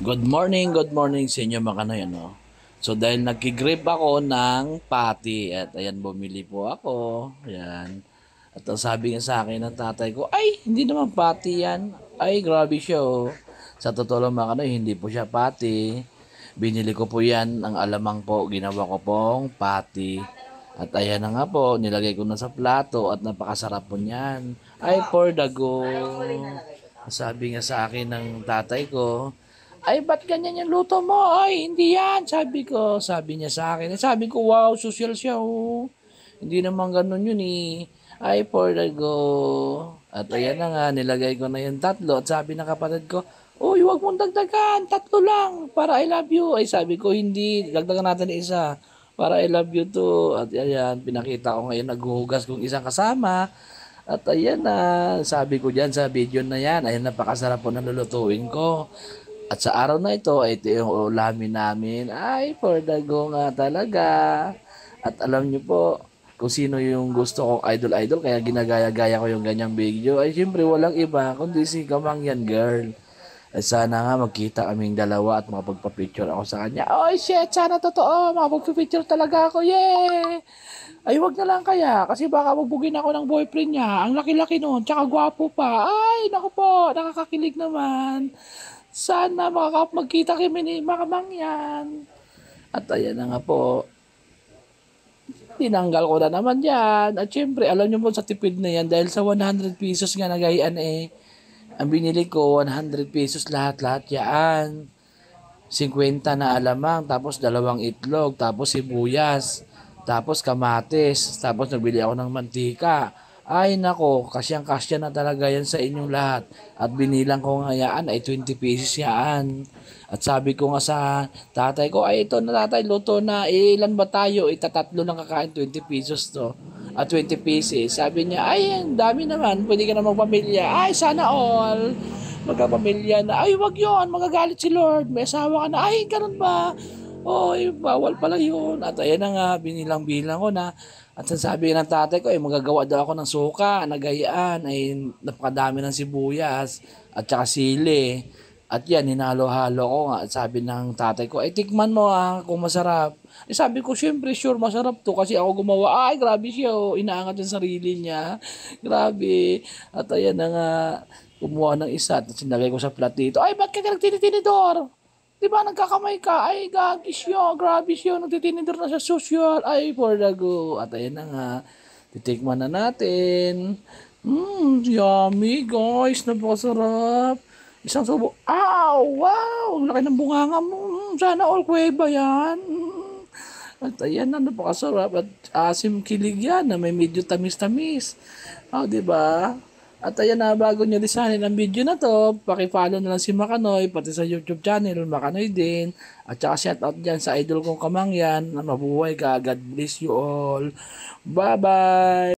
Good morning sa inyo mga Kanoy, ano. So dahil nagki-grab ako ng patty at ayan bumili po ako. Ayan. At ang sabi nga sa akin ng tatay ko, ay hindi naman patty yan. Ay grabe siya oh. Sa totoo lang mga Kanoy, hindi po siya patty. Binili ko po yan, ang alamang po, ginawa ko pong patty. At ayan na nga po, nilagay ko na sa plato at napakasarap po niyan. Ay, for the go. Sabi nga sa akin ng tatay ko, ay, ba't ganyan yung luto mo? Ay, hindi yan. Sabi ko, sabi niya sa akin. Sabi ko, wow, social siya, oh. Hindi naman ganun yun, eh. Ay, for the go. At ayan na nga, nilagay ko na yung tatlo. At sabi ng kapatid ko, uy, huwag mong dagdagan. Tatlo lang. Para I love you. Ay, sabi ko, hindi. Dagdagan natin isa. Para I love you too. At ayan, pinakita ko ngayon, naghuhugas kong isang kasama. At ayan na, sabi ko dyan sa video na yan, ayan, napakasarap po na lulutuin ko. At sa araw na ito yung ulamin namin. Ay, for the go nga talaga. At alam nyo po, kung sino yung gusto kong idol-idol, kaya ginagaya-gaya ko yung ganyang video, ay siyempre walang iba, kundi si Kamangyan Girl. At sana nga magkita kaming dalawa at makapagpa-picture ako sa kanya. Oy, shit, sana totoo, makapagpa-picture talaga ako, yay! Ay, wag na lang kaya, kasi baka magbugin ako ng boyfriend niya. Ang laki-laki nun, tsaka gwapo pa. Ay, naku po, nakakakilig naman. Sana magkita kami ni Makamangyan. At ayan na nga po, tinanggal ko na naman yan. At syempre, alam nyo po sa tipid na yan, dahil sa 100 pesos nga nagayaan ang binili ko, 100 pesos lahat-lahat yan. 50 na alamang, tapos dalawang itlog, tapos sibuyas, tapos kamatis, tapos nabili ako ng mantika. Ay nako, kasyang-kasya na talaga yan sa inyong lahat. At binilang ko nga yan ay 20 pesos yan. At sabi ko nga sa tatay ko, ay ito na tatay, luto na, ilan ba tayo? Itatatlo lang kakain, 20 pesos to. At 20 pieces. Sabi niya, ay, ang dami naman, pwede ka na magpamilya. Ay, sana all magkapamilya na, ay, wag yon, magagalit si Lord, may asawa ka na, ay, ganun ba? Oy, bawal pala yun. At ayan na nga, binilang-bilang ko na. At sasabi ng tatay ko, ay magagawa daw ako ng suka, nagayaan, ay napakadami ng sibuyas, at saka sili. At yan, hinalo-halo ko nga. At sabi ng tatay ko, ay tikman mo kung masarap. Eh sabi ko, syempre, sure, masarap to kasi ako gumawa. Ay, grabe siya, oh. Inaangat yung sarili niya. Grabe. At ayan na nga, kumuha ng isa at sinagay ko sa platito. Ay, ba't ka nagtinitinidor? Di ba nagkakamay ka? Ay, gagi siya, grabe siya, nagtitinidor na sa social. Ay, for the go. At ayan na nga, titikman na natin. Yummy guys, napakasarap. Isang subo. Ow, wow, ang laki ng bunganga mo. Sana all kuweba yan. At ayan na, napakasarap. At asim kilig yan na may medyo tamis-tamis. Oh, di ba? At ayan na, bago nyo lisanin ang video na to, pakipollow na lang si Makanoy, pati sa YouTube channel, Makanoy din. At saka shoutout dyan sa idol kong Kamangyan, na mabuhay ka. God bless you all. Bye-bye!